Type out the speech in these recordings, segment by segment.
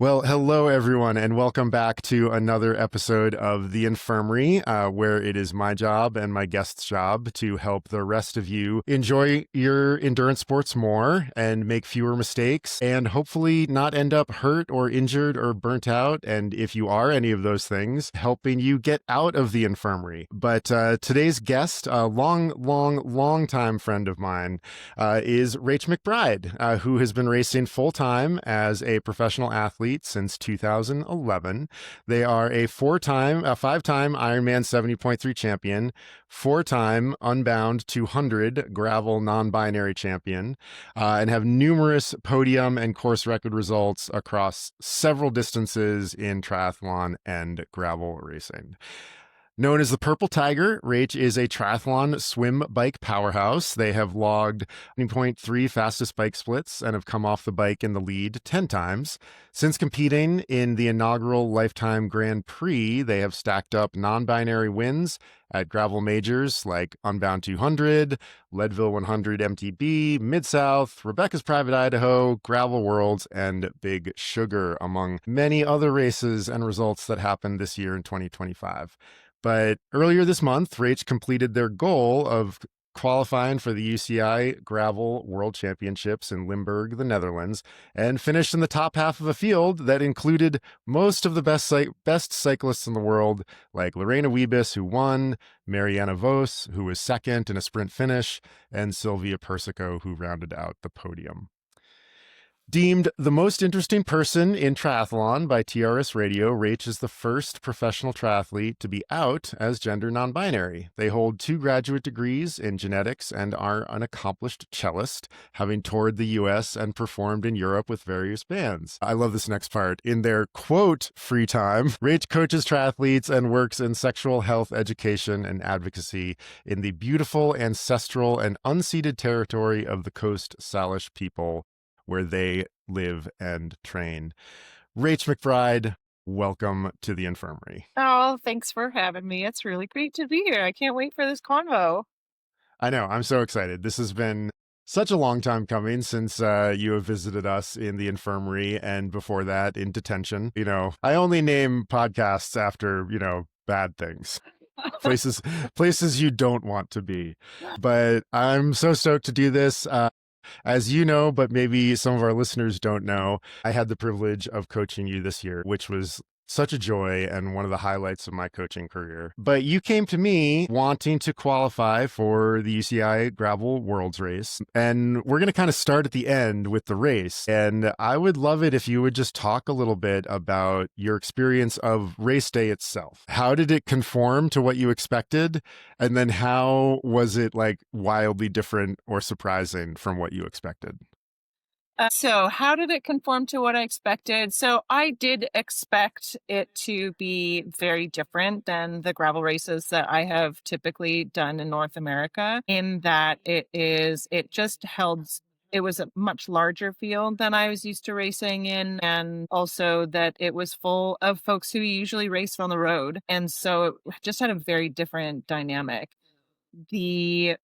Well, hello everyone, and welcome back to another episode of the Infirmary, where it is my job and my guest's job to help the rest of you enjoy your endurance sports more and make fewer mistakes and hopefully not end up hurt or injured or burnt out. And if you are any of those things, helping you get out of the infirmary. But today's guest, a long time friend of mine, is Rach McBride, who has been racing full time as a professional athlete since 2011. They are a five-time Ironman 70.3 champion, four-time Unbound 200 gravel non-binary champion, and have numerous podium and course record results across several distances in triathlon and gravel racing. Known as the Purple Tiger, Rach is a triathlon swim bike powerhouse. They have logged 20.3 fastest bike splits and have come off the bike in the lead 10 times. Since competing in the inaugural Lifetime Grand Prix, they have stacked up non-binary wins at gravel majors like Unbound 200, Leadville 100 MTB, Mid-South, Rebecca's Private Idaho, Gravel Worlds, and Big Sugar, among many other races and results that happened this year in 2025. But earlier this month, Rach completed their goal of qualifying for the UCI Gravel World Championships in Limburg, the Netherlands, and finished in the top half of a field that included most of the best cyclists in the world, like Lorena Wiebes, who won, Mariana Vos, who was second in a sprint finish, and Sylvia Persico, who rounded out the podium. Deemed the most interesting person in triathlon by TRS Radio, Rach is the first professional triathlete to be out as gender non-binary. They hold 2 graduate degrees in genetics and are an accomplished cellist, having toured the US and performed in Europe with various bands. I love this next part. In their, quote, free time, Rach coaches triathletes and works in sexual health education and advocacy in the beautiful, ancestral, and unceded territory of the Coast Salish people, where they live and train. Rach McBride, welcome to the Infirmary. Oh, thanks for having me. It's really great to be here. I can't wait for this convo. I know, I'm so excited. This has been such a long time coming since you have visited us in the infirmary and before that in detention. You know, I only name podcasts after, bad things. places you don't want to be. But I'm so stoked to do this. As you know, but maybe some of our listeners don't know, I had the privilege of coaching you this year, which was such a joy and one of the highlights of my coaching career. But you came to me wanting to qualify for the UCI Gravel Worlds race. And we're going to kind of start at the end with the race. And I would love it if you would just talk a little bit about your experience of race day itself. How did it conform to what you expected? And then how was it like wildly different or surprising from what you expected? So how did it conform to what I expected? So I did expect it to be very different than the gravel races that I have typically done in North America, in that it just held. It was a much larger field than I was used to racing in, and also that it was full of folks who usually race on the road. And so it just had a very different dynamic. The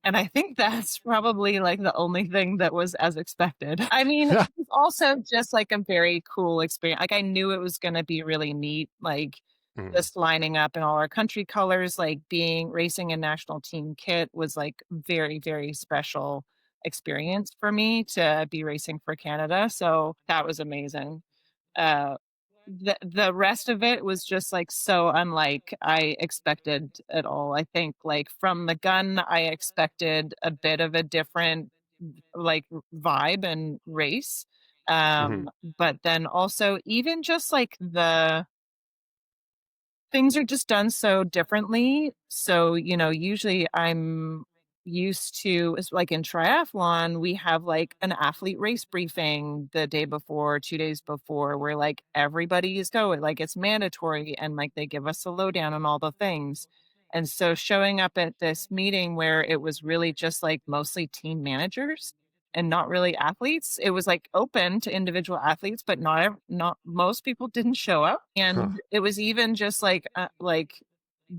And I think that's probably like the only thing that was as expected. I mean, it was also just like a very cool experience. Like I knew it was going to be really neat, like Mm. just lining up in all our country colors, like being racing a national team kit was like very, very special experience for me to be racing for Canada. So that was amazing. Uh, the rest of it was just like so unlike I expected at all. I think like from the gun, I expected a bit of a different like vibe and race. Mhm. But then also even just like the things are just done so differently. So, usually I'm used to it's like in triathlon, we have like an athlete race briefing the day before, 2 days before, where like everybody is going, like it's mandatory and like they give us a lowdown on all the things. And so showing up at this meeting where it was really just like mostly team managers and not really athletes. It was like open to individual athletes, but not most people didn't show up. Huh. And it was even just like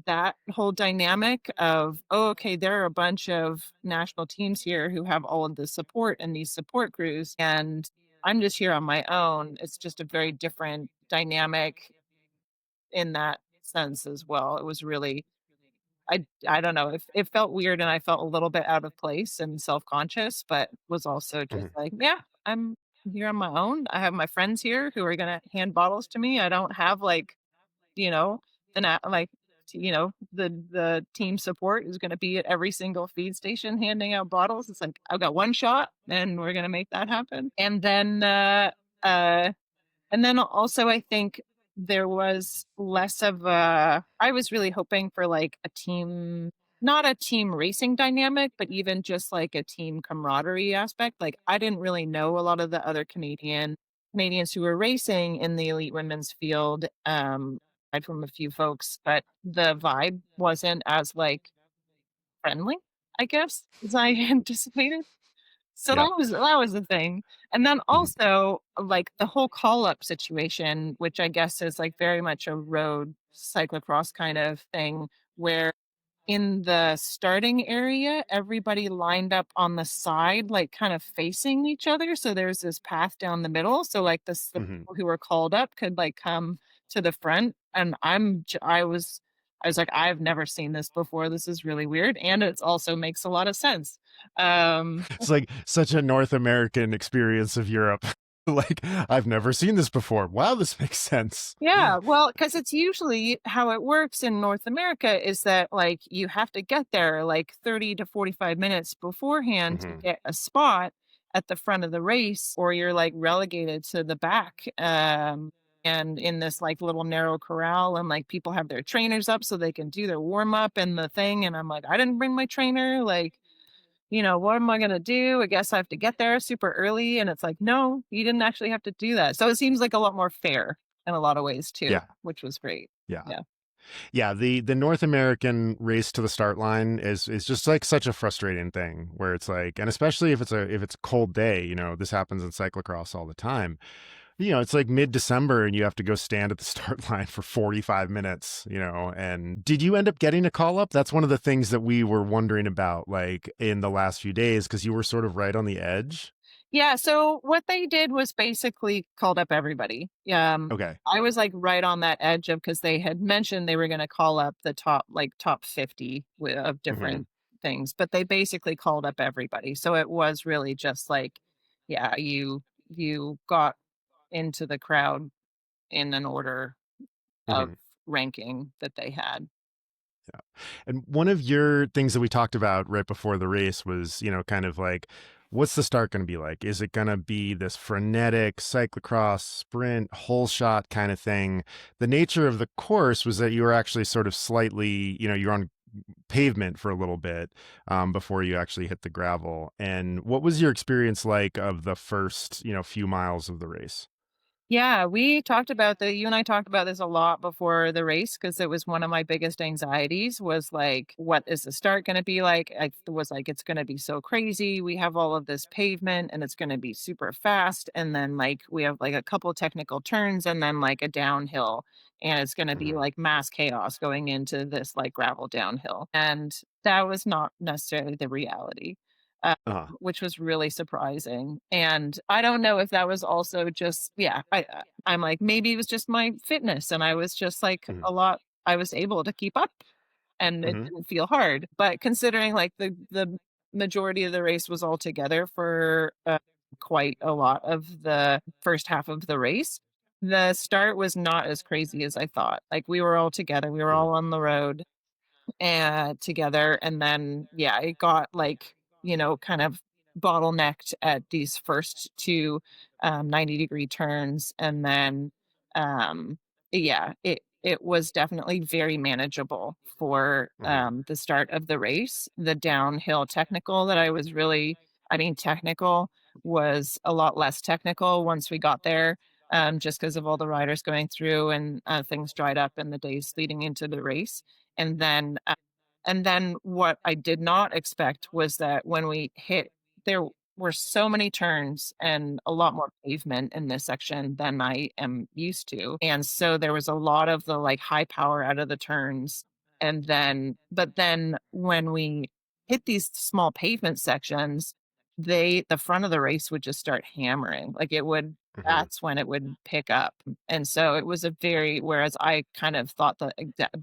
that whole dynamic of, oh, okay, there are a bunch of national teams here who have all of the support and these support crews. And I'm just here on my own. It's just a very different dynamic in that sense as well. It was really I don't know, it felt weird and I felt a little bit out of place and self-conscious, but was also just Mhm. like, "Yeah, I'm here on my own. I have my friends here who are gonna hand bottles to me. I don't have, like, you know, like, the team support is gonna be at every single feed station handing out bottles. It's like, I've got one shot, and we're gonna make that happen." Uh and then also I think there was less of a I was really hoping for like a team not a team racing dynamic, but even just like a team camaraderie aspect. Like I didn't really know a lot of the other Canadians who were racing in the elite women's field, aside from a few folks, but the vibe wasn't as like friendly, I guess, as I anticipated. So Yeah. that was the thing. And then Mhm. also, like, the whole call-up situation, which I guess is, like, very much a road cyclocross kind of thing, where in the starting area, everybody lined up on the side, like, kind of facing each other, so there's this path down the middle, so, like, the Mhm. people who were called up could, like, come to the front, and I was like, "I've never seen this before, this is really weird," and it's also makes a lot of sense. It's like such a North American experience of Europe. Like, I've never seen this before. Wow, this makes sense. Yeah, well, because it's usually how it works in North America is that, like, you have to get there, like, 30 to 45 minutes beforehand to Mhm. get a spot at the front of the race, or you're, like, relegated to the back, and in this, like, little narrow corral, and, like, people have their trainers up so they can do their warm up and the thing, and I'm like, "I didn't bring my trainer, like, what am I gonna do? I guess I have to get there super early." And it's like, no, you didn't actually have to do that. So it seems like a lot more fair in a lot of ways too, Yeah. which was great. Yeah. Yeah. Yeah, the North American race to the start line is just like such a frustrating thing where it's like, and especially if it's a cold day, this happens in cyclocross all the time. It's like mid-December and you have to go stand at the start line for 45 minutes, and did you end up getting a call up? That's one of the things that we were wondering about like in the last few days because you were sort of right on the edge. Yeah, so what they did was basically called up everybody. Okay. I was, like, right on that edge of because they had mentioned they were gonna call up the top 50 of Mhm. different things, but they basically called up everybody. So it was really just like, yeah, you got into the crowd in an order of Mhm. ranking that they had. Yeah. And one of your things that we talked about right before the race was, kind of like, what's the start going to be like? Is it going to be this frenetic cyclocross sprint, whole shot kind of thing? The nature of the course was that you were actually sort of slightly, you're on pavement for a little bit before you actually hit the gravel. And what was your experience like of the first, few miles of the race? Yeah, you and I talked about this a lot before the race because it was one of my biggest anxieties was like, what is the start going to be like? I was like, it's going to be so crazy. We have all of this pavement and it's going to be super fast. And then like we have like a couple technical turns and then like a downhill. And it's going to be Hmm. like mass chaos going into this like gravel downhill. And that was not necessarily the reality. Uh, Which was really surprising. And I don't know if that was also just yeah, I'm like, maybe it was just my fitness and I was just like mhm, a lot I was able to keep up and it mhm, didn't feel hard. But considering like the majority of the race was all together for quite a lot of the first half of the race, the start was not as crazy as I thought. Like we were all together, we were mhm, all on the road together. And then, yeah, it got like, kind of bottlenecked at these first two 90-degree turns. And then, um, yeah, it was definitely very manageable for mhm, the start of the race. The downhill technical that I mean, technical was a lot less technical once we got there. Just because of all the riders going through and things dried up in the days leading into the race. And then what I did not expect was that when we hit there were so many turns and a lot more pavement in this section than I am used to. And so there was a lot of the like high power out of the turns. But then when we hit these small pavement sections, the front of the race would just start hammering. Like it would Hmm. that's when it would pick up. And so it was a very whereas I kind of thought the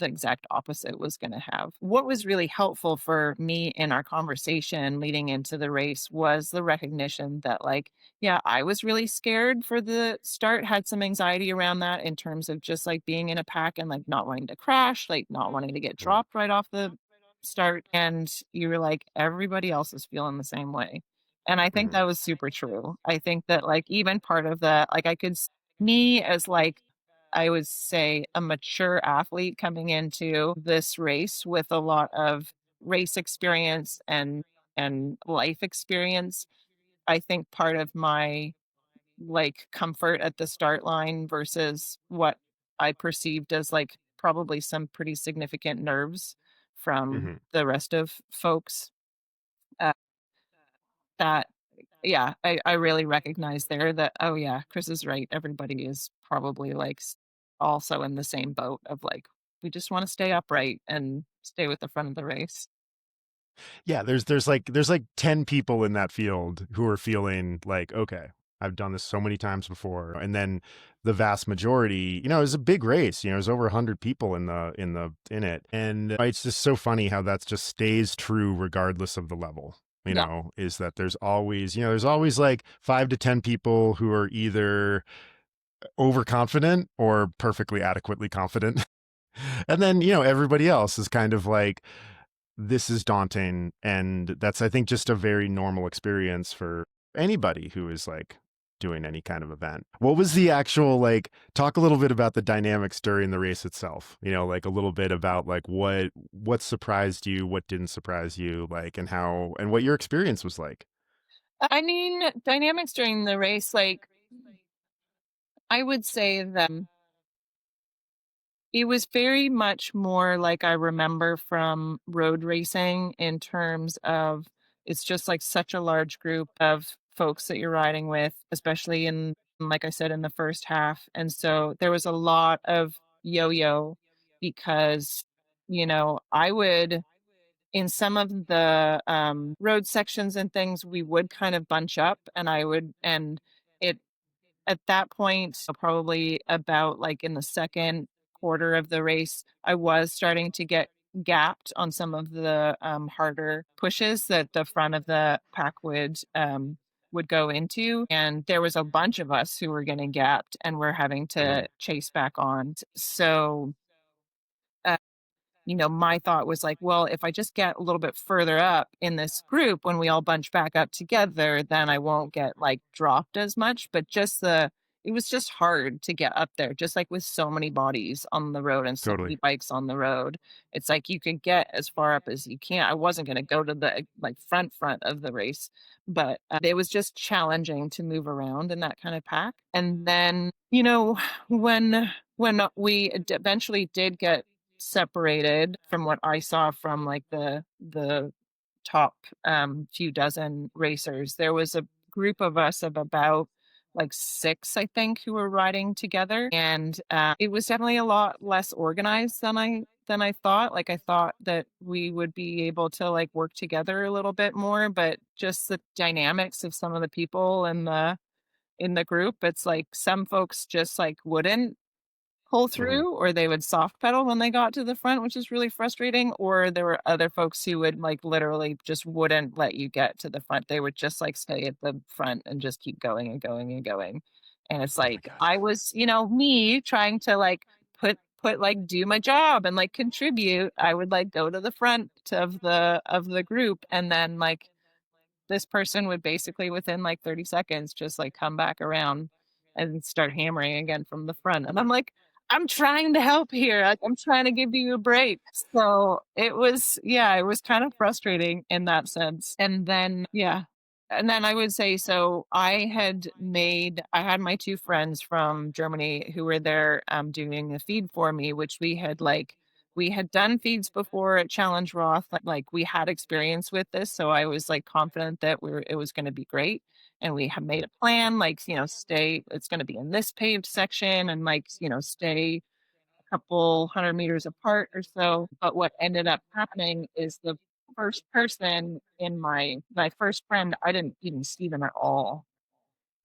exact opposite was going to have. What was really helpful for me in our conversation leading into the race was the recognition that like yeah, I was really scared for the start, had some anxiety around that in terms of just like being in a pack and like not wanting to crash, like not wanting to get dropped right off the start. And you were like, everybody else is feeling the same way. And I think Hmm. that was super true. I think that, like, even part of that, like, I could s me as, like, I would say a mature athlete coming into this race with a lot of race experience and life experience. I think part of my, like, comfort at the start line versus what I perceived as, like, probably some pretty significant nerves from Hmm. the rest of folks, uh, that yeah, I really recognize there that, oh, yeah, Chris is right. Everybody is probably, like, also in the same boat of, like, we just wanna stay upright and stay with the front of the race. Yeah, there's like 10 people in that field who are feeling like, okay, I've done this so many times before. And then the vast majority, it was a big race, there's over 100 people in it. And it's just so funny how that just stays true regardless of the level. Yeah, Is that there's always like 5 to 10 people who are either overconfident or perfectly adequately confident. And then, everybody else is kind of like, this is daunting. And that's, I think, just a very normal experience for anybody who is like doing any kind of event. What was the actual, like, talk a little bit about the dynamics during the race itself, like a little bit about like what surprised you, what didn't surprise you, like, and how, and what your experience was like. I mean, dynamics during the race, like, I would say that it was very much more like I remember from road racing in terms of it's just like such a large group of folks that you're riding with, especially in, like I said, in the first half. And so there was a lot of yo yo because, I would, in some of the road sections and things, we would kind of bunch up and it at that point, so probably about, like, in the 2nd quarter of the race, I was starting to get gapped on some of the, harder pushes that the front of the pack would go into, and there was a bunch of us who were getting gapped and were having Mhm. to chase back on. So, uh my thought was like, well, if I just get a little bit further up in this group when we all bunch back up together, then I won't get like dropped as much. But it was just hard to get up there, just like with so many bodies on the road and so many Totally. bikes on the road. It's like you could get as far up as you can. I wasn't going to go to the like front of the race, but it was just challenging to move around in that kind of pack. And then, when we eventually did get separated from what I saw from like the top few dozen racers. There was a group of us of about like 6, I think, who were riding together, and it was definitely a lot less organized than I thought. Like I thought that we would be able to like work together a little bit more, but just the dynamics of some of the people in the group, it's like some folks just like wouldn't pull Mhm. through or they would soft pedal when they got to the front, which is really frustrating, or there were other folks who would, like, literally just wouldn't let you get to the front. They would just, like, stay at the front and just keep going and going and going. And it's Oh my like, gosh. I was, me trying to, like, like, do my job and, like, contribute. I would, like, go to the front of the group and then, like, this person would basically within like 30 seconds just like come back around and start hammering again from the front. And I'm like, I'm trying to help here. Like, I'm trying to give you a break. So it was, yeah, it was kind of frustrating in that sense. And then, yeah. And then I would say, so I had my two friends from Germany who were there doing the feed for me, which we had done feeds before at Challenge Roth, like, we had experience with this, so I was, like, confident that it was gonna be great, and we had made a plan, like, stay it's gonna be in this paved section and, like, stay a couple 100 meters apart or so, but what ended up happening is first person in my first friend, I didn't even see them at all.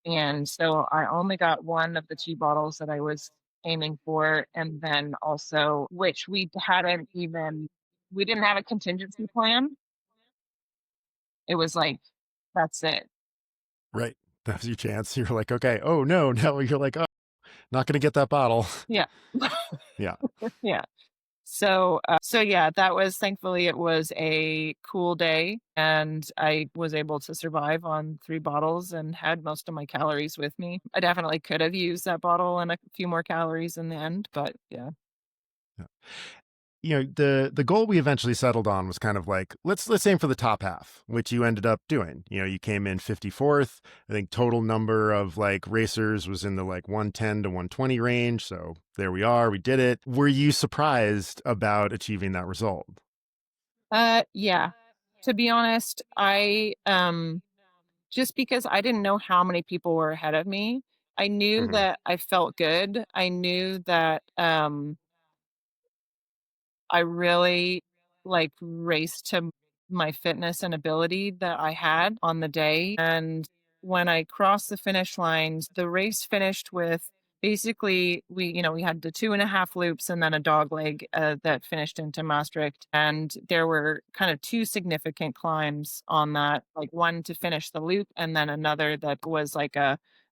And so I only got one of the 2 bottles that I was aiming for, and then also which we didn't have a contingency plan. It was like, that's it. Right. That was your chance. You're like, okay, oh no, no. You're like, oh, not going to get that bottle. Yeah. Yeah. Yeah. So yeah, that was thankfully it was a cool day and I was able to survive on 3 bottles and had most of my calories with me. I definitely could have used that bottle and a few more calories in the end, but yeah. Yeah. The goal we eventually settled on was kind of like let's aim for the top half, which you ended up doing. You came in 54th. I think total number of like racers was in the like 110 to 120 range, so there we are, we did it. Were you surprised about achieving that result? Yeah. To be honest, just because I didn't know how many people were ahead of me, I knew Hmm. that I felt good. I knew that I really, like, raced to my fitness and ability that I had on the day, and when I crossed the finish lines, the race finished with basically we had the 2.5 loops and then a dog leg, that finished into Maastricht, and there were kind of 2 significant climbs on that, like, one to finish the loop and then another that was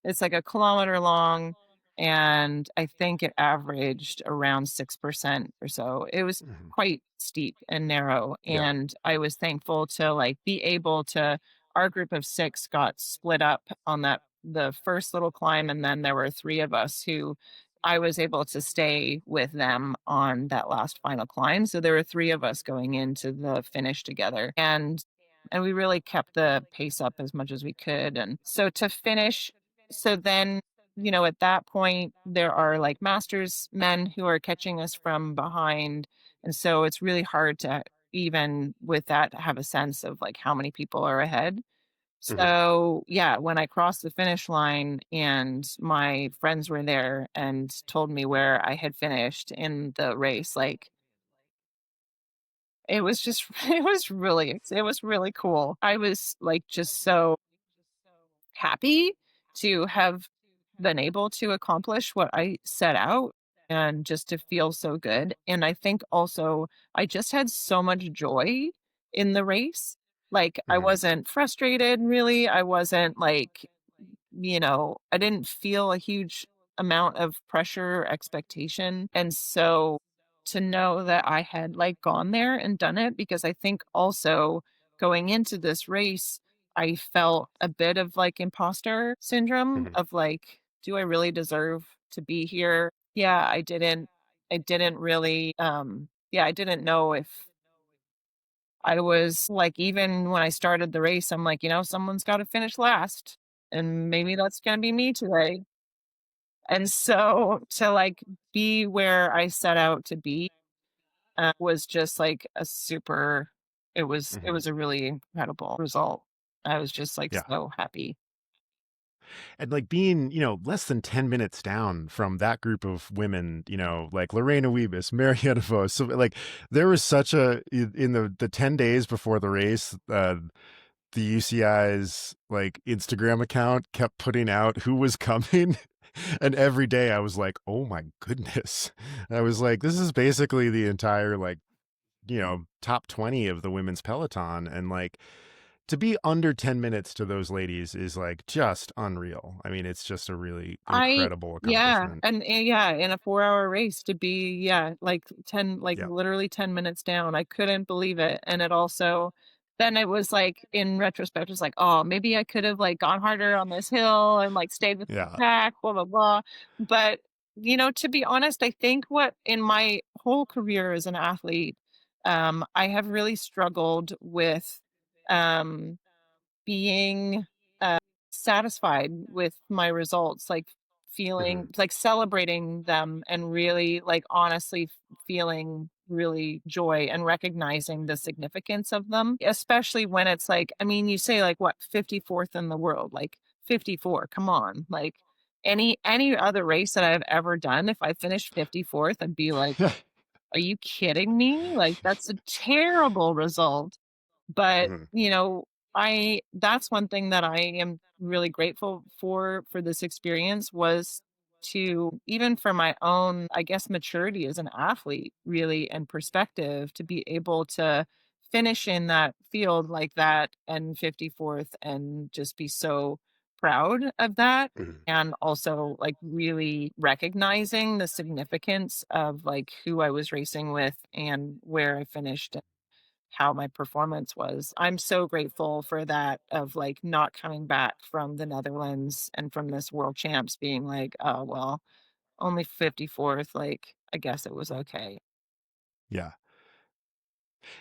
it's like a kilometer long, and I think it averaged around 6% or so. It was Hmm. quite steep and narrow, Yeah. and I was thankful to, like, be able to our group of 6 got split up on the first little climb, and then there were 3 of us who I was able to stay with them on that last final climb, so there were 3 of us going into the finish together, and we really kept the pace up as much as we could, and so to finish so then at that point, there are like masters men who are catching us from behind. And so it's really hard to even with that have a sense of like how many people are ahead. Hmm. So yeah, when I crossed the finish line and my friends were there and told me where I had finished in the race, like it was just it was really cool. I was like just so happy to have been able to accomplish what I set out and just to feel so good. And I think also I just had so much joy in the race. Like I Hmm. wasn't frustrated really. I wasn't like I didn't feel a huge amount of pressure or expectation. And so to know that I had like gone there and done it, because I think also going into this race, I felt a bit of like imposter syndrome Hmm. of like, do I really deserve to be here? Yeah, I didn't really, yeah, I didn't know if I was like, even when I started the race, I'm like, someone's got to finish last. And maybe that's going to be me today. And so to like be where I set out to be was just like it Hmm. was a really incredible result. I was just like Yeah. so happy. And like being, less than 10 minutes down from that group of women, like Lorena Wiebes, Marietta Vos. So like there was such in the 10 days before the race, the UCI's like Instagram account kept putting out who was coming. And every day I was like, oh my goodness. I was like, this is basically the entire like, top 20 of the women's peloton. And like, to be under 10 minutes to those ladies is like just unreal. I mean, it's just a really I incredible Yeah, accomplishment. and yeah, in a 4-hour race to be, yeah, like 10 like Yeah. literally 10 minutes down. I couldn't believe it. And it also then it was like in retrospect, it's like, oh, maybe I could have like gone harder on this hill and like stayed with Yeah. the pack, blah blah blah. But to be honest, I think what in my whole career as an athlete, I have really struggled with um being, satisfied with my results, like, Hmm. feeling like, celebrating them and really, like, honestly feeling really joy and recognizing the significance of them, especially when it's like I mean, you say, like, what, 54th in the world, like, 54, come on, like, any other race that I've ever done, if I finished 54th, I'd be like, "Are you kidding me? Like, that's a terrible result." But, Mhm. that's one thing that I am really grateful for this experience was to even for my own, I guess, maturity as an athlete, really, and perspective to be able to finish in that field like that and 54th and just be so proud of that. Mhm. And also like really recognizing the significance of like who I was racing with and where I finished, how my performance was. I'm so grateful for that of like not coming back from the Netherlands and from this world champs being like, oh, well, only 54th. Like, I guess it was okay. Yeah.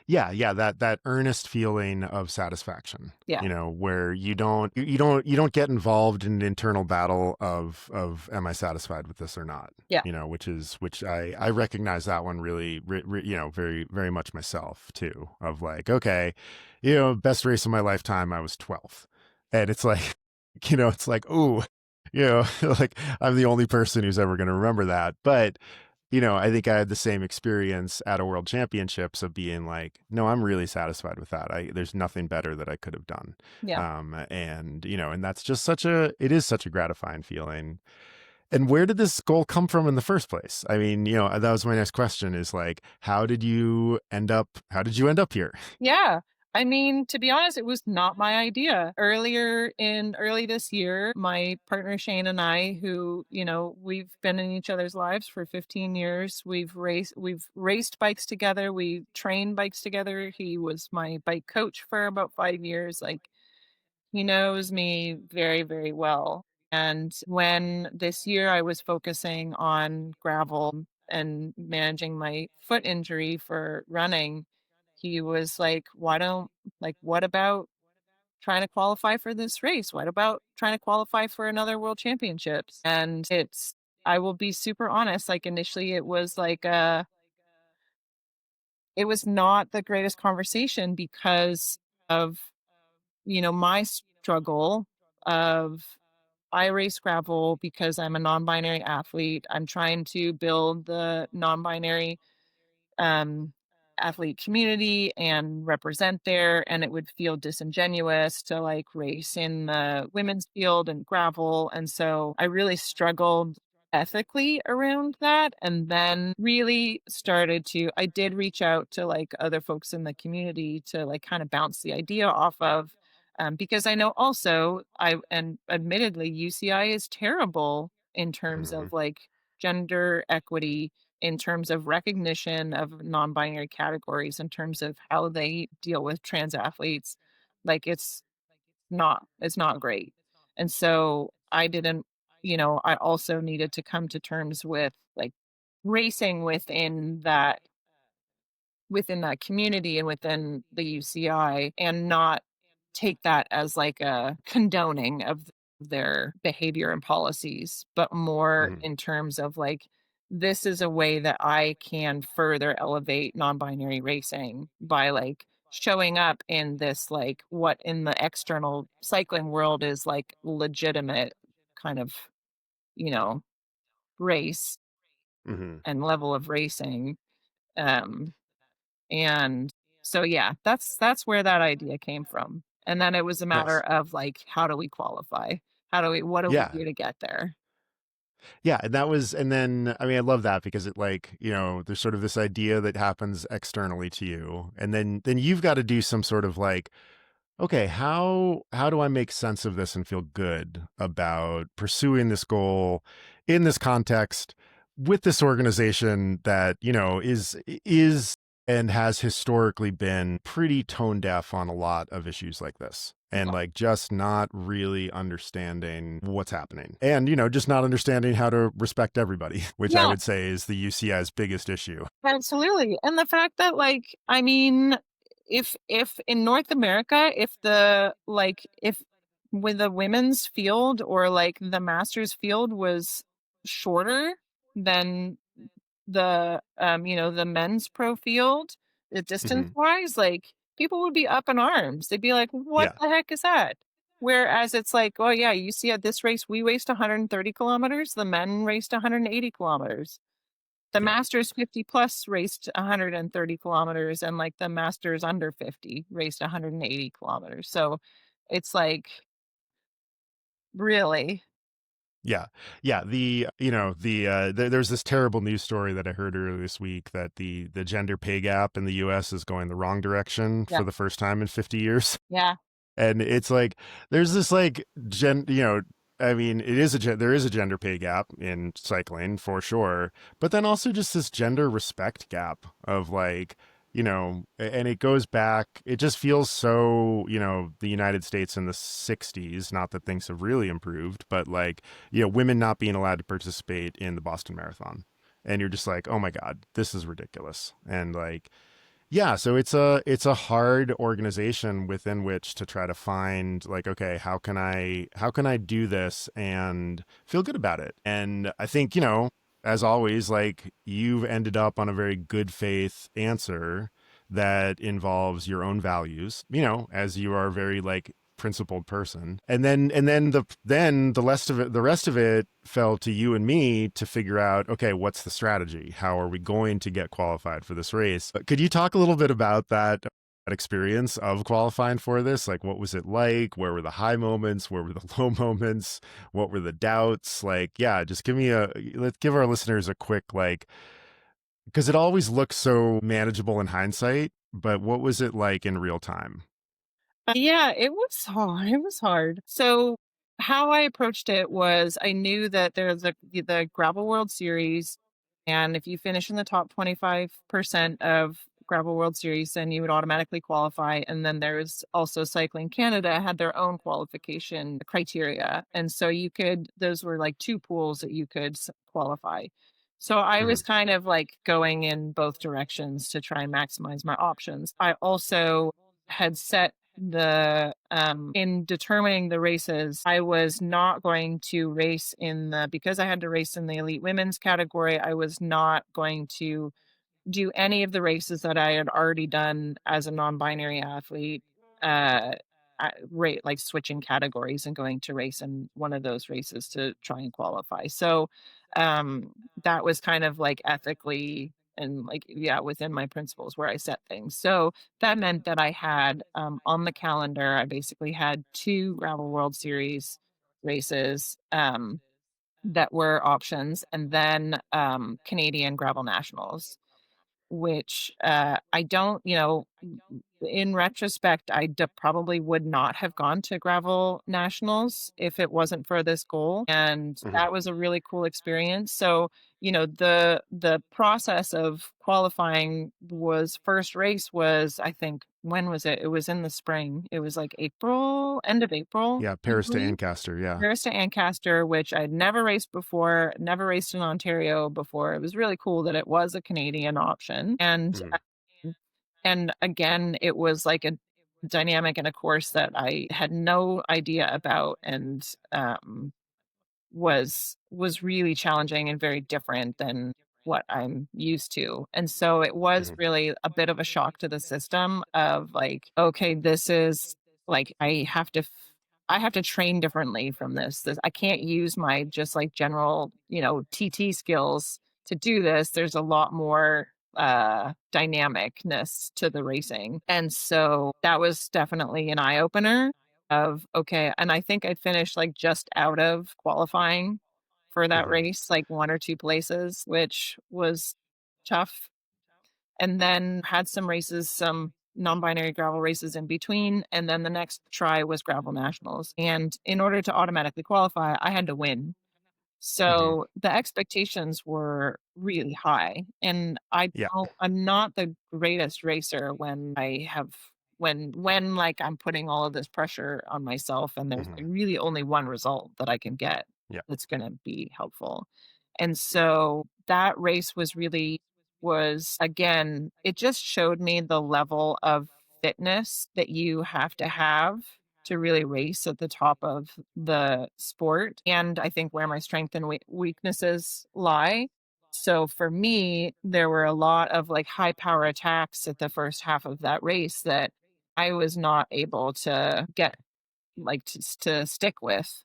Yeah, that earnest feeling of satisfaction, Yeah. where you don't get involved in an internal battle of am I satisfied with this or not? Yeah. Which I recognize that one really, very very much myself too. Of like, okay, best race of my lifetime, I was 12th, and it's like, it's like, ooh, like I'm the only person who's ever going to remember that, but I think I had the same experience at a world championships of being like, no, I'm really satisfied with that. There's nothing better that I could have done. Yeah. And that's just it is such a gratifying feeling. And where did this goal come from in the first place? I mean, that was my next question is like, how did you end up here? Yeah. I mean, to be honest, it was not my idea. Early this year, my partner Shane and I, who, we've been in each other's lives for 15 years. We've raced bikes together, we trained bikes together. He was my bike coach for about 5 years. Like he knows me very, very well. And when this year I was focusing on gravel and managing my foot injury for running, he was like, what about trying to qualify for this race? What about trying to qualify for another world championships? And I will be super honest, like initially it was not the greatest conversation because of, my struggle of I race gravel because I'm a non-binary athlete. I'm trying to build the non-binary um, athlete community and represent there, and it would feel disingenuous to like race in the women's field and gravel. And so I really struggled ethically around that, and then really started to I did reach out to like other folks in the community to like kind of bounce the idea off of, because I know also I and admittedly UCI is terrible in terms Mhm. of like gender equity, in terms of recognition of non-binary categories, in terms of how they deal with trans athletes. Like it's not great. And so I didn't, I also needed to come to terms with like racing within that community and within the UCI, and not take that as like a condoning of their behavior and policies, but more Mhm. in terms of like, this is a way that I can further elevate non-binary racing by like showing up in this, like what in the external cycling world is like legitimate kind of, you know, race Mhm. and level of racing. Um, and so, yeah, that's where that idea came from. And then it was a matter Nice. of like, how do we qualify? What do we Yeah. do to get there? Yeah, and then I mean I love that because it like, there's sort of this idea that happens externally to you, and then you've got to do some sort of like, okay, how do I make sense of this and feel good about pursuing this goal in this context with this organization that, is and has historically been pretty tone deaf on a lot of issues like this. And Yeah. like just not really understanding what's happening. And, just not understanding how to respect everybody, which I Yeah, would say is the UCI's biggest issue. absolutely. And the fact that like, I mean, if in North America, if with the women's field or like the masters field was shorter than the men's pro field, the distance Hmm. wise, like people would be up in arms. They'd be like, what Yeah. the heck is that? Whereas it's like, oh yeah, you see at this race, we raced 130 kilometers, the men raced 180 kilometers. The Yeah. Masters 50 plus raced 130 kilometers, and like the Masters under 50 raced 180 kilometers. So it's like, really? Yeah. Yeah. There's this terrible news story that I heard earlier this week that the gender pay gap in the US is going the wrong direction Yeah. for the first time in 50 years. Yeah. And it's like, there's this like I mean, there is a gender pay gap in cycling for sure, but then also just this gender respect gap of like, and it goes back, it just feels so, the United States in the 60s, not that things have really improved, but like, women not being allowed to participate in the Boston Marathon. And you're just like, oh my God, this is ridiculous. And like, yeah, so it's a hard organization within which to try to find like, okay, how can I do this and feel good about it? And I think, as always, like you've ended up on a very good faith answer that involves your own values, as you are very like principled person. And then the rest of it fell to you and me to figure out, okay, what's the strategy? How are we going to get qualified for this race? Could you talk a little bit about that experience of qualifying for this? Like, what was it like? Where were the high moments? Where were the low moments? What were the doubts? Like, yeah, just let's give our listeners a quick, like, because it always looks so manageable in hindsight, but what was it like in real time? Yeah, it was hard. It was hard. So how I approached it was I knew that there's the Gravel World Series, and if you finish in the top 25% of Gravel World Series, then you would automatically qualify. And then there's also Cycling Canada had their own qualification criteria. And so those were like two pools that you could qualify. So I was Mhm. kind of like going in both directions to try and maximize my options. I also had set in determining the races, I was not going to race because I had to race in the elite women's category, I was not going to do any of the races that I had already done as a non-binary athlete, uh, like switching categories and going to race in one of those races to try and qualify. So, that was kind of like ethically and like, yeah, within my principles where I set things. So that meant that I had, on the calendar, I basically had 2 Gravel World Series races, that were options, and then, Canadian Gravel Nationals, which, I don't, in retrospect, probably would not have gone to Gravel Nationals if it wasn't for this goal, and Mhm. that was a really cool experience. So, the process of qualifying first race was, I think, when was it? It was in the spring. It was like April, end of April, Yeah, I Paris to believe. Ancaster. Yeah. Paris to Ancaster, which I'd never raced before, never raced in Ontario before. It was really cool that it was a Canadian option. Mhm. And again, it was like a dynamic and a course that I had no idea about, and was really challenging and very different than what I'm used to. And so it was Mhm. really a bit of a shock to the system of like, okay, this is like I have to train differently from this. I can't use my just like general, TT skills to do this. There's a lot more dynamicness to the racing. And so that was definitely an eye opener of, okay, and I think I finished, like, just out of qualifying for that Mhm. race, like, 1 or 2 places, which was tough, and then had some non-binary gravel races in between, and then the next try was Gravel Nationals, and in order to automatically qualify, I had to win. Mhm. So the expectations were really high, and Yeah. I'm not the greatest racer when like I'm putting all of this pressure on myself and there's like Mhm. really only one result that I can get Yeah. that's going to be helpful. And so that race was again, it just showed me the level of fitness that you have to really race at the top of the sport. And I think where my strength and weaknesses lie. So for me, there were a lot of like high power attacks at the first half of that race that I was not able to get to stick with.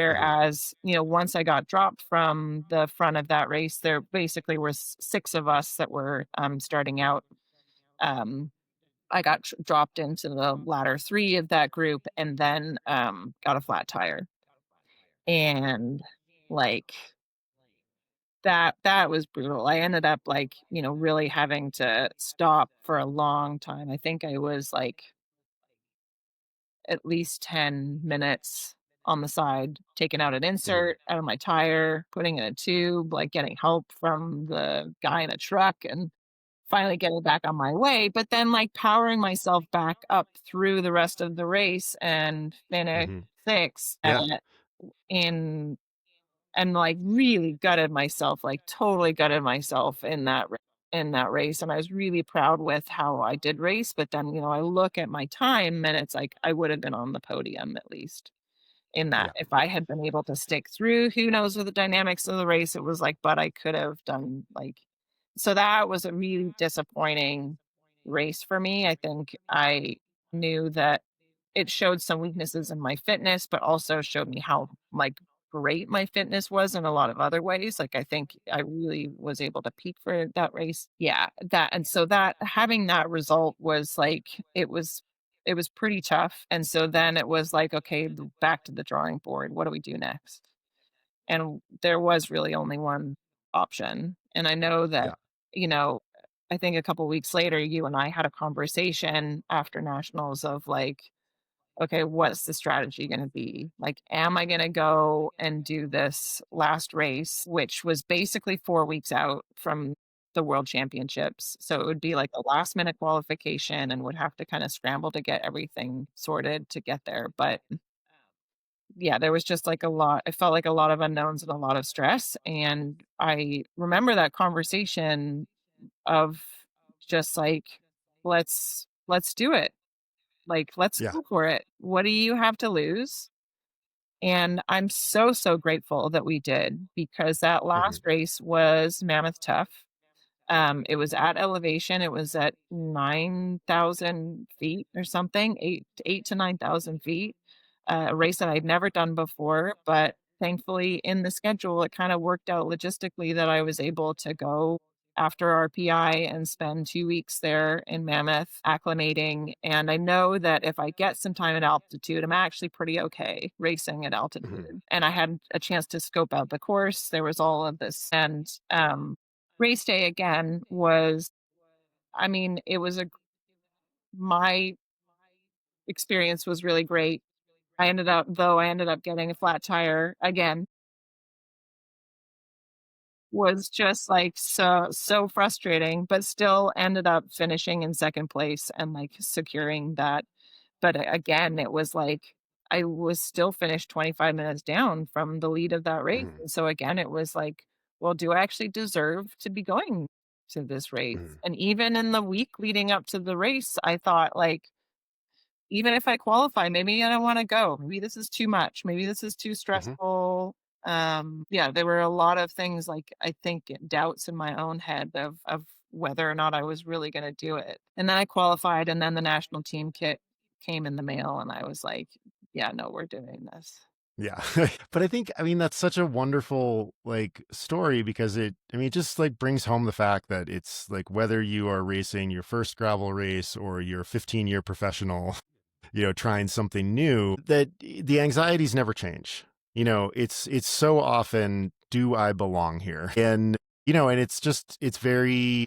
Mhm. Whereas, once I got dropped from the front of that race, there basically were six of us that were starting out. Um, I got dropped into the latter three of that group and then got a flat tire. And like that was brutal. I ended up really having to stop for a long time. I think I was like at least 10 minutes on the side, taking out an Mhm. insert out of my tire, putting in a tube, like getting help from the guy in a truck and finally getting back on my way, but then like powering myself back up through the rest of the race and finish Mhm. 6th Yeah. in and like really gutted myself, like totally gutted myself in that race. And I was really proud with how I did race. But then, I look at my time and it's like I would have been on the podium at least in that. Yeah. If I had been able to stick through, who knows what the dynamics of the race it was like, but I could have done like so that was a really disappointing race for me. I think I knew that it showed some weaknesses in my fitness, but also showed me how, like, great my fitness was in a lot of other ways. Like, I think I really was able to peak for that race. Yeah, that and so that having that result was, like it was pretty tough, and so then it was like, "Okay, back to the drawing board. What do we do next?" And there was really only one option, and I know that, Yeah. you know, I think a couple weeks later, you and I had a conversation after nationals of like, "Okay, what's the strategy gonna be? Like, am I gonna go and do this last race," which was basically 4 weeks out from the World Championships, so it would be like a last minute qualification and would have to kinda scramble to get everything sorted to get there, but yeah, there was just like a lot I felt like a lot of unknowns and a lot of stress, and I remember that conversation of just like, "Let's do it. Like, let's Yeah. go for it. What do you have to lose?" And I'm so, so grateful that we did because that Mhm. last race was mammoth tough. It was at elevation, it was at 9,000 feet or something, 8 to 9,000 feet, a race that I'd never done before, but thankfully in the schedule, it kinda worked out logistically that I was able to go after our PI and spend 2 weeks there in Mammoth acclimating, and I know that if I get some time at altitude, I'm actually pretty okay racing at Mhm. altitude, and I had a chance to scope out the course, there was all of this, and, race day again was I mean, it was a my experience was really great. I ended up getting a flat tire again, was just, like, so frustrating, but still ended up finishing in 2nd place and, like, securing that. But again, it was like I was still finished 25 minutes down from the lead of that race, Mhm. and so again, it was like, "Well, do I actually deserve to be going to this race?" Mhm. And even in the week leading up to the race, I thought, like, "Even if I qualify, maybe I don't wanna go. Maybe this is too much. Maybe this is too Mhm. stressful." Yeah, there were a lot of things, like, I think doubts in my own head of whether or not I was really gonna do it. And then I qualified, and then the national team kit came in the mail, and I was like, "Yeah, no, we're doing this." Yeah. But I mean, that's such a wonderful, like, story because it just, like, brings home the fact that it's, like, whether you are racing your first gravel race or you're a 15-year professional, trying something new, that the anxieties never change. It's so often, do I belong here? And it's very,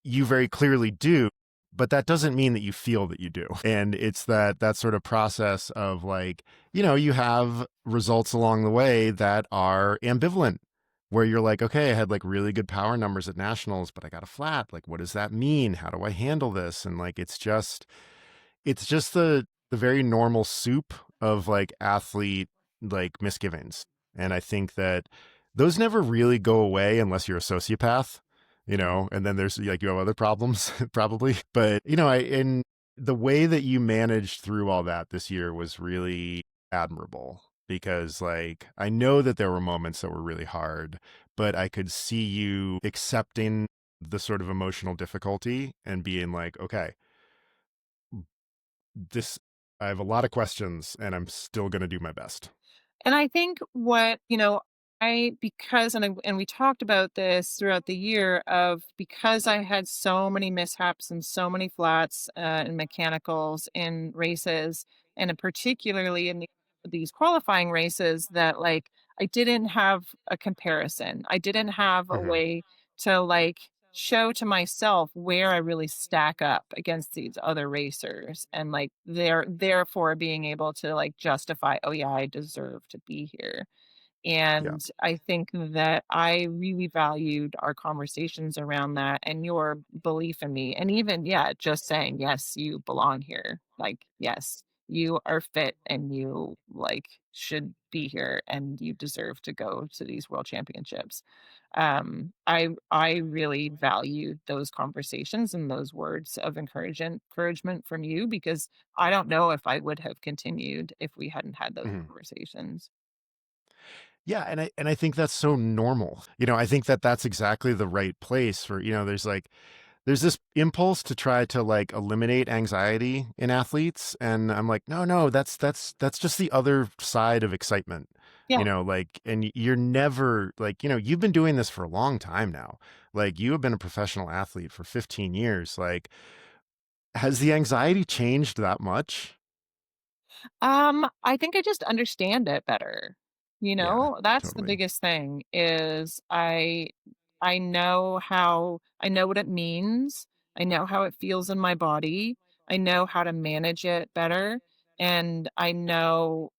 you very clearly do, but that doesn't mean that you feel that you do. And it's that sort of process of like, you have results along the way that are ambivalent where you're like, okay, I had like really good power numbers at nationals, but I got a flat. Like, what does that mean? How do I handle this? And like, it's just the very normal soup of like athlete like misgivings. And I think that those never really go away unless you're a sociopath, and then there's like you have other problems probably. But and the way that you managed through all that this year was really admirable because like I know that there were moments that were really hard, but I could see you accepting the sort of emotional difficulty and being like, okay, this I have a lot of questions and I'm still going to do my best. And I think what, because and we talked about this throughout the year of because I had so many mishaps and so many flats and mechanicals in races, and particularly in these qualifying races, that like I didn't have a comparison. I didn't have a Hmm. way to like show to myself where I really stack up against these other racers, and like therefore being able to like justify, oh yeah, I deserve to be here. Yeah. And I think that I really valued our conversations around that and your belief in me. And even, yeah, just saying, yes, you belong here. Like, yes, you are fit and you like should be here and you deserve to go to these world championships. I really valued those conversations and those words of encouragement from you, because I don't know if I would have continued if we hadn't had those Hmm. conversations. Yeah, and I think that's so normal. I think that that's exactly the right place for, there's this impulse to try to like eliminate anxiety in athletes, and I'm like, no, no, that's just the other side of excitement. Yeah. Like, and you're never like, you've been doing this for a long time now. Like, you have been a professional athlete for 15 years. Like, has the anxiety changed that much? I think I just understand it better. Yeah, That's the totally. biggest thing is I know what it means. I know how it feels in my body. I know how to manage it better. And I know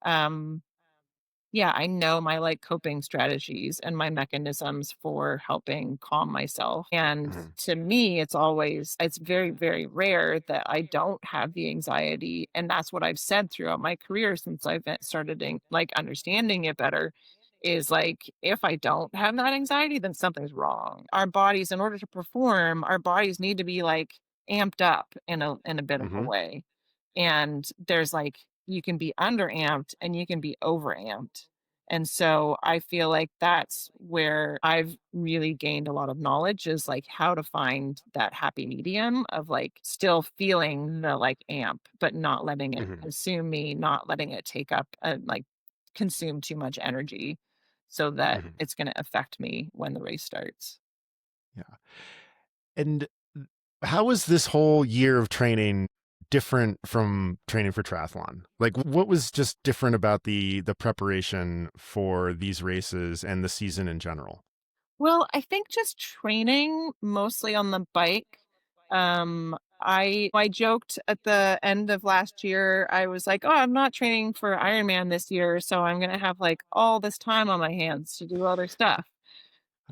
yeah, I know my, like, coping strategies and my mechanisms for helping calm myself, and Mhm. to me, it's very, very rare that I don't have the anxiety, and that's what I've said throughout my career since I've started like, understanding it better, is, like, if I don't have that anxiety, then something's wrong. Our bodies, in order to perform, our bodies need to be, like, amped up in a bit of a Mhm. way. And there's like you can be under amped and you can be over amped. And so I feel like that's where I've really gained a lot of knowledge, is like how to find that happy medium of like still feeling the like amp, but not letting it Mhm. consume me, not letting it take up like consume too much energy so that Mhm. it's going to affect me when the race starts. Yeah. And how was this whole year of training different from training for triathlon? Like, what was just different about the preparation for these races and the season in general? Well, I think just training mostly on the bike. I joked at the end of last year. I was like, "Oh, I'm not training for Ironman this year, so I'm gonna have like all this time on my hands to do other stuff."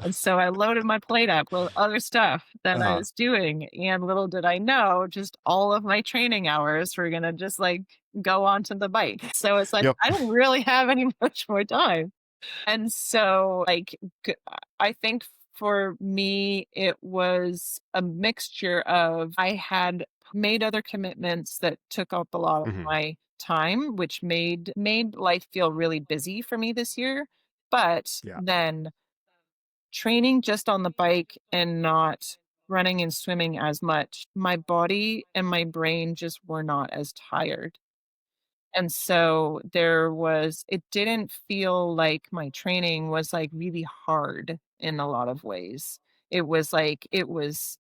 And so I loaded my plate up with other stuff that I Uh-huh. was doing, and little did I know, just all of my training hours were gonna just like go onto the bike. So it's like Yep. I don't really have any much more time. And so, like, I think for me, it was a mixture of I had made other commitments that took up a lot of Mhm. my time, which made life feel really busy for me this year. But Yeah. then training just on the bike and not running and swimming as much, my body and my brain just were not as tired. And so it didn't feel like my training was like really hard in a lot of ways. It was like it was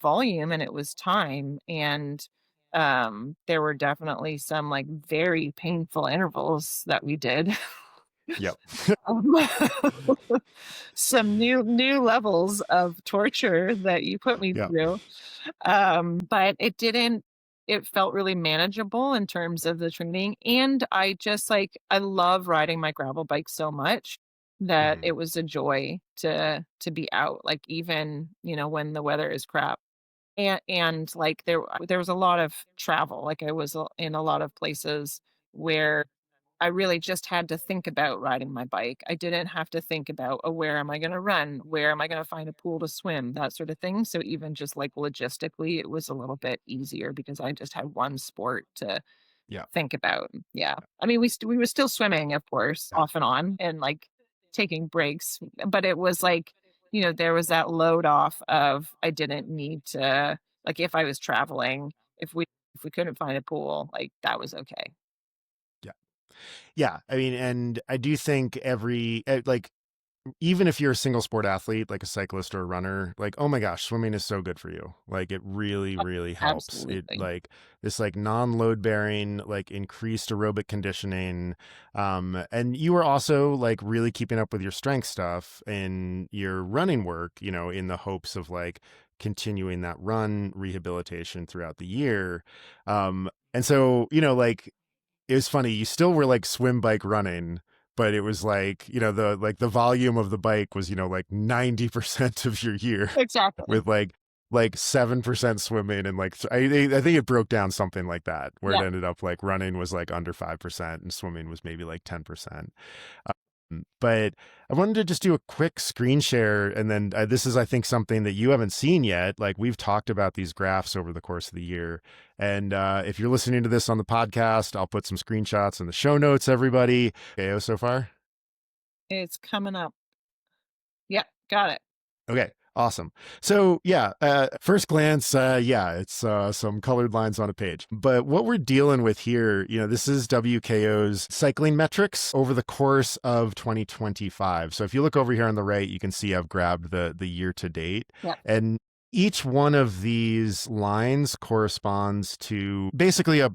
volume and it was time, and there were definitely some like very painful intervals that we did. Yep. Um, some new levels of torture that you put me Yep. through. But it felt really manageable in terms of the training, and I just, like I love riding my gravel bike so much that Mhm. it was a joy to be out, like, even, when the weather is crap. And, like, there was a lot of travel, like, I was, in a lot of places where I really just had to think about riding my bike. I didn't have to think about, "Oh, where am I gonna run? Where am I gonna find a pool to swim?" That sort of thing. So even just, like, logistically, it was a little bit easier because I just had one sport to Yeah. think about. Yeah. I mean, we were still swimming, of course, Yeah. off and on and, like, taking breaks, but it was like, there was that load off of I didn't need to like, if I was traveling, if we couldn't find a pool, like, that was okay. Yeah. Yeah, I mean, and I do think like, even if you're a single sport athlete, like a cyclist or a runner, like, oh my gosh, swimming is so good for you. Like, it really, Oh, really helps. It absolutely. like this like non-load bearing, like increased aerobic conditioning. And you are also like really keeping up with your strength stuff in your running work, in the hopes of like continuing that run rehabilitation throughout the year. And so, like it was funny. You still were like swim, bike, running, but it was like, the volume of the bike was, like 90% of your year Exactly. with like 7% swimming and like I think it broke down something like that where it Yeah. ended up like running was like under 5% and swimming was maybe like 10%. But I wanted to just do a quick screen share. And then this is, I think, something that you haven't seen yet. Like we've talked about these graphs over the course of the year. And if you're listening to this on the podcast, I'll put some screenshots in the show notes, everybody. Okay, so far? It's coming up. Yeah, got it. Okay, awesome. So yeah, first glance, yeah, it's some colored lines on a page. But what we're dealing with here, this is WKO's cycling metrics over the course of 2025. So if you look over here on the right, you can see I've grabbed the year to date, Yeah. and each one of these lines corresponds to basically a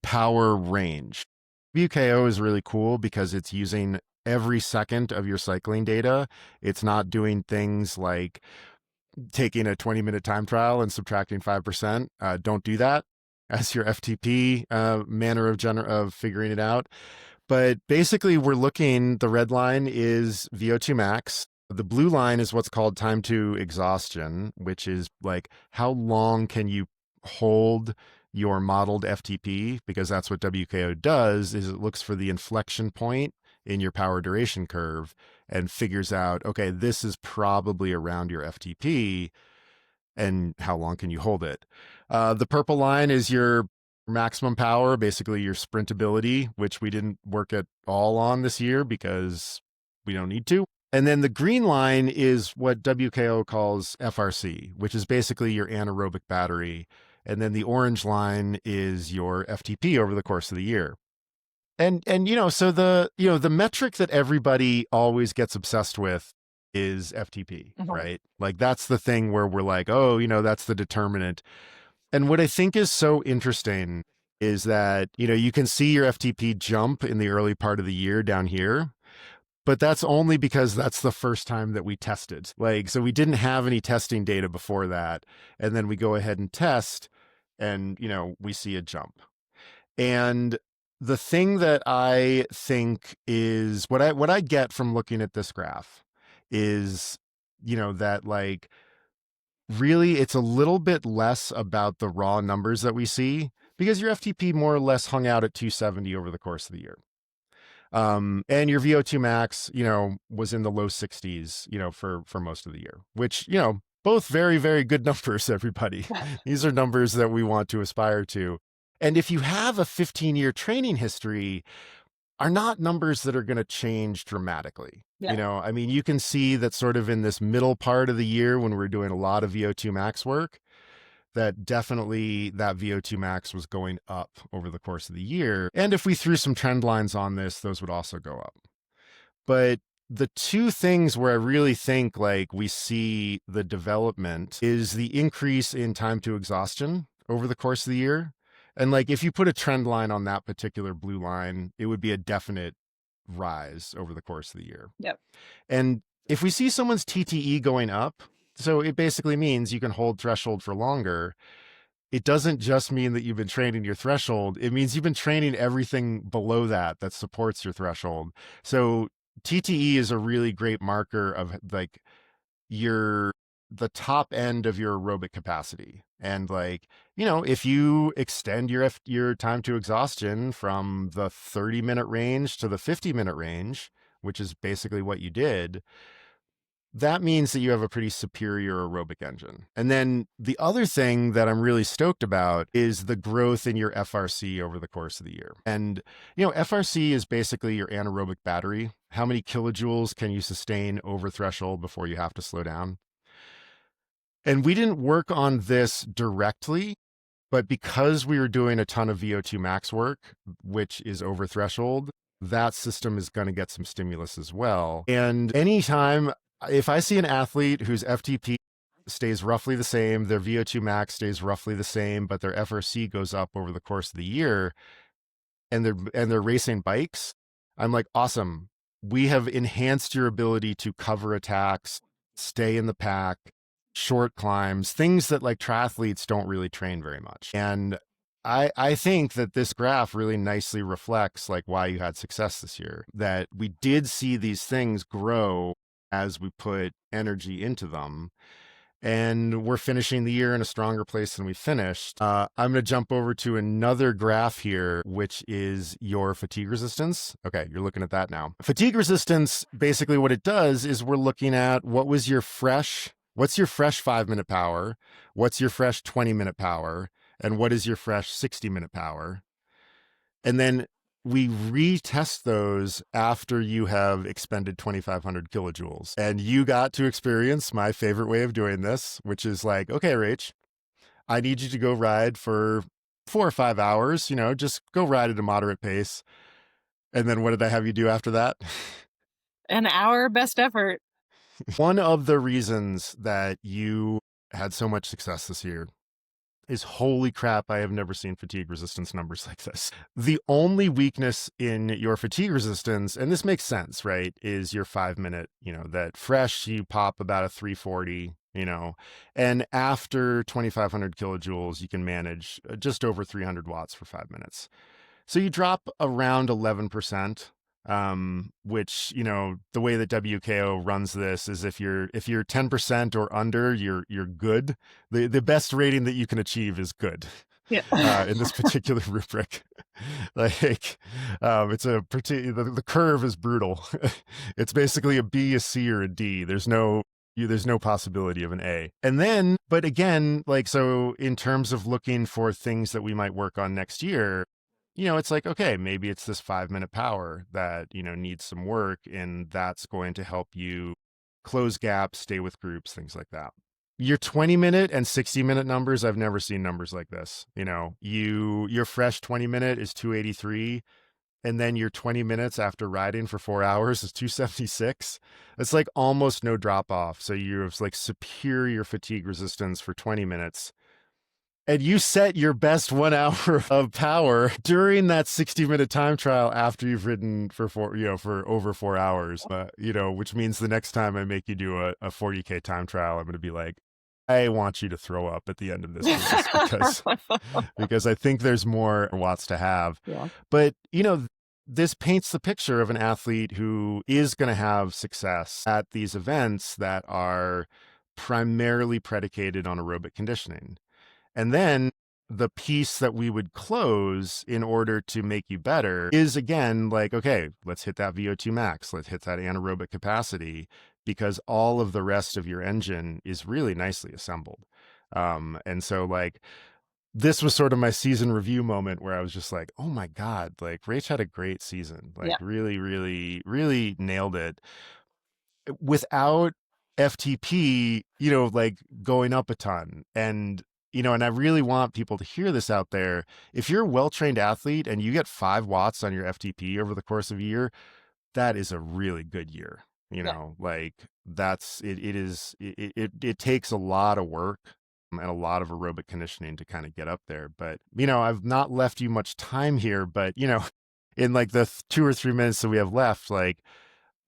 power range. WKO is really cool because it's using every second of your cycling data. It's not doing things like taking a 20-minute time trial and subtracting 5%. Don't do that as your FTP manner of figuring it out. But basically, the red line is VO2 max. The blue line is what's called time to exhaustion, which is like how long can you hold your modeled FTP, because that's what WKO does, is it looks for the inflection point in your power duration curve and figures out, okay, this is probably around your FTP and how long can you hold it. The purple line is your maximum power, basically your sprintability, which we didn't work at all on this year because we don't need to. And then the green line is what WKO calls FRC, which is basically your anaerobic battery. And then the orange line is your FTP over the course of the year. And so the metric that everybody always gets obsessed with is FTP, Mhm. right? Like that's the thing where we're like, oh, that's the determinant. And what I think is so interesting is that, you can see your FTP jump in the early part of the year down here, but that's only because that's the first time that we tested. Like, so we didn't have any testing data before that. And then we go ahead and test and, we see a jump. And the thing that I think is what I get from looking at this graph is, that like really it's a little bit less about the raw numbers that we see because your FTP more or less hung out at 270 over the course of the year. And your VO2 max, was in the low 60s, for most of the year, which, both very, very good numbers, everybody. These are numbers that we want to aspire to. And if you have a 15-year training history, are not numbers that are going to change dramatically. Yeah. I mean, you can see that sort of in this middle part of the year when we're doing a lot of VO2 max work, that definitely that VO2 max was going up over the course of the year. And if we threw some trend lines on this, those would also go up. But the two things where I really think like we see the development is the increase in time to exhaustion over the course of the year. And like if you put a trend line on that particular blue line, it would be a definite rise over the course of the year. Yep. And if we see someone's TTE going up, so it basically means you can hold threshold for longer. It doesn't just mean that you've been training your threshold. It means you've been training everything below that supports your threshold. So TTE is a really great marker of like the top end of your aerobic capacity. And like, if you extend your time to exhaustion from the 30-minute range to the 50-minute range, which is basically what you did, that means that you have a pretty superior aerobic engine. And then the other thing that I'm really stoked about is the growth in your FRC over the course of the year. And, FRC is basically your anaerobic battery. How many kilojoules can you sustain over threshold before you have to slow down? And we didn't work on this directly, But because we were doing a ton of VO2 max work, which is over threshold, that system is going to get some stimulus as well. And anytime, if I see an athlete whose FTP stays roughly the same, their VO2 max stays roughly the same, but their FRC goes up over the course of the year, and they're racing bikes, I'm like, awesome. We have enhanced your ability to cover attacks, stay in the pack, short climbs, things that like triathletes don't really train very much. And I think that this graph really nicely reflects like why you had success this year, that we did see these things grow as we put energy into them. And we're finishing the year in a stronger place than we finished. I'm going to jump over to another graph here, which is your fatigue resistance. Okay, you're looking at that now. Fatigue resistance, basically what it does is we're looking at what's your fresh 5-minute power, what's your fresh 20-minute power, and what is your fresh 60-minute power. And then we retest those after you have expended 2,500 kilojoules. And you got to experience my favorite way of doing this, which is like, okay, Rach, I need you to go ride for 4 or 5 hours, just go ride at a moderate pace. And then what did I have you do after that? An hour best effort. One of the reasons that you had so much success this year is, holy crap, I have never seen fatigue resistance numbers like this. The only weakness in your fatigue resistance, and this makes sense, right, is your 5-minute, that fresh, you pop about a 340, and after 2,500 kilojoules, you can manage just over 300 watts for 5 minutes. So you drop around 11%. Which, the way that WKO runs this is if you're 10% or under, you're good. The best rating that you can achieve is good. Yeah. In this particular rubric. Like, it's the curve is brutal. It's basically a B, a C, or a D. There's no possibility of an A. And then, but again, like, so in terms of looking for things that we might work on next year, it's like, okay, maybe it's this 5-minute power that, needs some work, and that's going to help you close gaps, stay with groups, things like that. Your 20-minute and 60-minute numbers, I've never seen numbers like this. Your fresh 20-minute is 283, and then your 20 minutes after riding for 4 hours is 276. It's like almost no drop off. So you have like superior fatigue resistance for 20 minutes. And you set your best 1 hour of power during that 60-minute time trial after you've ridden for over 4 hours, which means the next time I make you do a 40K time trial, I'm going to be like, I want you to throw up at the end of this race because I think there's more watts to have. Yeah. But, this paints the picture of an athlete who is going to have success at these events that are primarily predicated on aerobic conditioning. And then the piece that we would close in order to make you better is, again, like, okay, let's hit that VO2 max. Let's hit that anaerobic capacity, because all of the rest of your engine is really nicely assembled. And so like, this was sort of my season review moment where I was just like, oh my God, like Rach had a great season, like really, really, really nailed it without FTP, like going up a ton. And and I really want people to hear this out there. If you're a well-trained athlete and you get 5 watts on your FTP over the course of a year, that is a really good year. Like that's, it takes a lot of work and a lot of aerobic conditioning to kind of get up there. But, I've not left you much time here, but, in like the 2 or 3 minutes that we have left, like,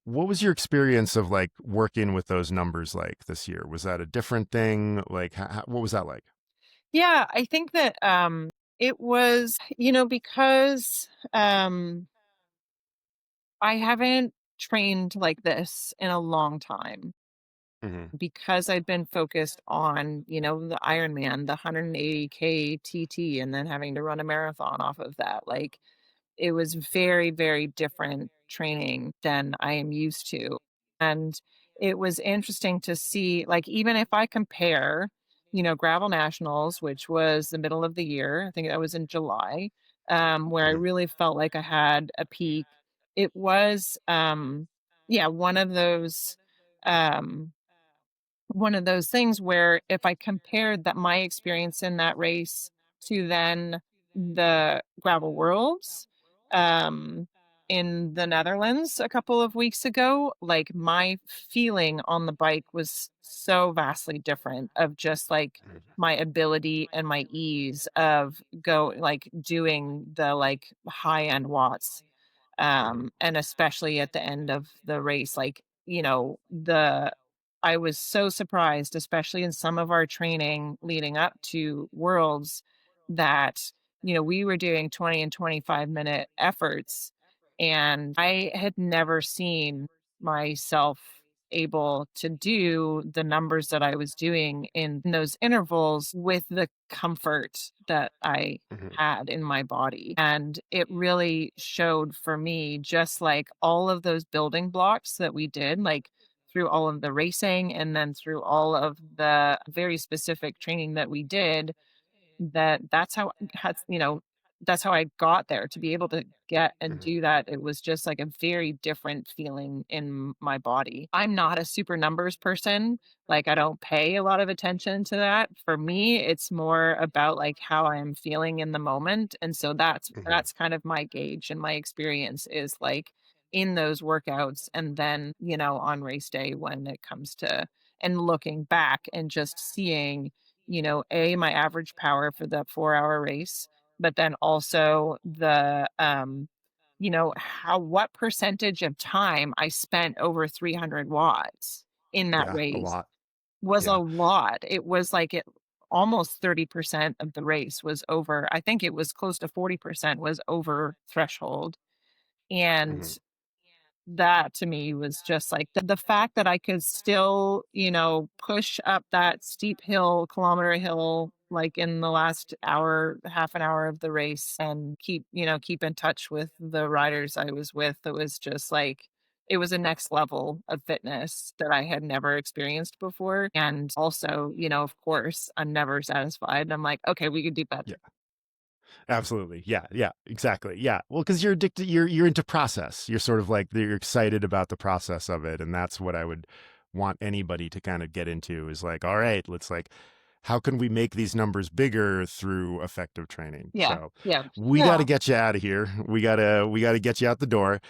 what was your experience of like working with those numbers like this year? Was that a different thing? Like, what was that like? Yeah, I think that it was, because I haven't trained like this in a long time, because I've been focused on, the Ironman, the 180K TT, and then having to run a marathon off of that. Like, it was very, very different training than I am used to. And it was interesting to see, like, even if I compare, Gravel Nationals, which was the middle of the year, I think that was in July, where I really felt like I had a peak. It was, yeah, one of those things where if I compared that my experience in that race to then the Gravel Worlds um, in the Netherlands a couple of weeks ago, like my feeling on the bike was so vastly different of just like Mhm. my ability and my ease of doing the like high end watts Mhm. and especially at the end of the race, like, the I was so surprised, especially in some of our training leading up to Worlds, that, we were doing 20 and 25-minute efforts, and I had never seen myself able to do the numbers that I was doing in those intervals with the comfort that I Mhm. had in my body. And it really showed for me just like all of those building blocks that we did, like through all of the racing and then through all of the very specific training that we did, that's how I got there to be able to get and Mhm. do that. It was just like a very different feeling in my body. I'm not a super numbers person. Like I don't pay a lot of attention to that. For me, it's more about like how I am feeling in the moment. And so that's Mhm. that's kind of my gauge and my experience is like in those workouts and then, on race day when it comes to and looking back and just seeing my average power for the 4-hour race, but then also how what percentage of time I spent over 300 watts in that Yeah, a race lot. was a Yeah. lot. It was like it almost 30% of the race was over. I think it was close to 40% was over threshold. And Mhm. that to me was just like the fact that I could still, push up that steep hill, kilometer hill, like in the last hour, half an hour of the race and keep in touch with the riders I was with. It was just like, it was a next level of fitness that I had never experienced before. And also, of course, I'm never satisfied. I'm like, okay, we could do better. Yeah. Absolutely. Yeah. Yeah. Exactly. Yeah. Well, because you're addicted, you're into process. You're sort of like you're excited about the process of it, and that's what I would want anybody to kind of get into. Is like, all right, let's like, how can we make these numbers bigger through effective training? Yeah. So Yeah. we got to get you out of here. We gotta get you out the door.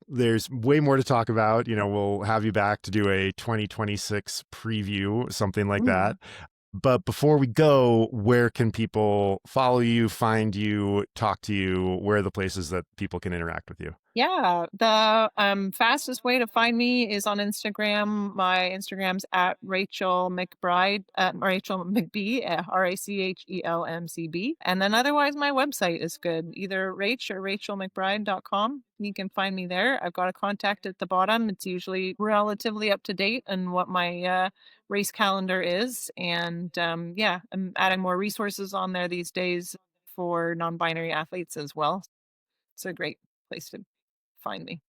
There's way more to talk about. We'll have you back to do a 2026 preview, something like that. Mhm. But before we go, where can people follow you, find you, talk to you? Where are the places that people can interact with you? Yeah, the fastest way to find me is on Instagram. My Instagram's at Rachel McBride, Rachel McB, RACHELMCB. And then otherwise, my website is good, either Rach or rachelmcbride.com. You can find me there. I've got a contact at the bottom. It's usually relatively up to date and what my race calendar is. And yeah, I'm adding more resources on there these days for non binary athletes as well. It's a great place to find me.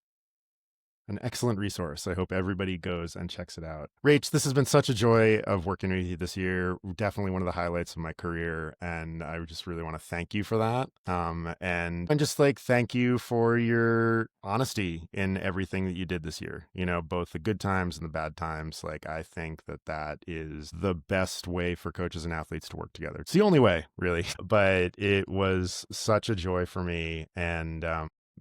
An excellent resource. I hope everybody goes and checks it out. Rach, this has been such a joy of working with you this year. Definitely one of the highlights of my career. And I just really want to thank you for that. And just like thank you for your honesty in everything that you did this year, both the good times and the bad times. Like, I think that that is the best way for coaches and athletes to work together. It's the only way, really. But it was such a joy for me. And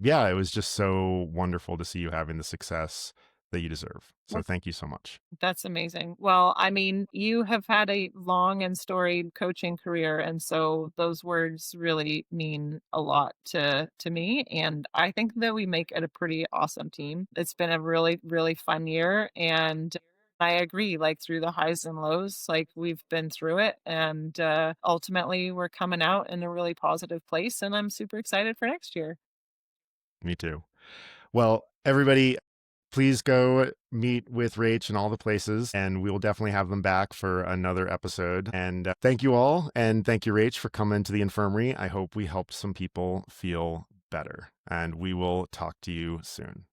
yeah, it was just so wonderful to see you having the success that you deserve. So Well, thank you so much. that's amazing. Well, I mean, you have had a long and storied coaching career, and so those words really mean a lot to me. And I think that we make it a pretty awesome team. It's been a really, really fun year, and I agree. Like through the highs and lows, like we've been through it, and ultimately we're coming out in a really positive place. And I'm super excited for next year. Me too. Well, everybody, please go meet with Rach in all the places, and we will definitely have them back for another episode. And thank you all. And thank you, Rach, for coming to the infirmary. I hope we helped some people feel better, and we will talk to you soon.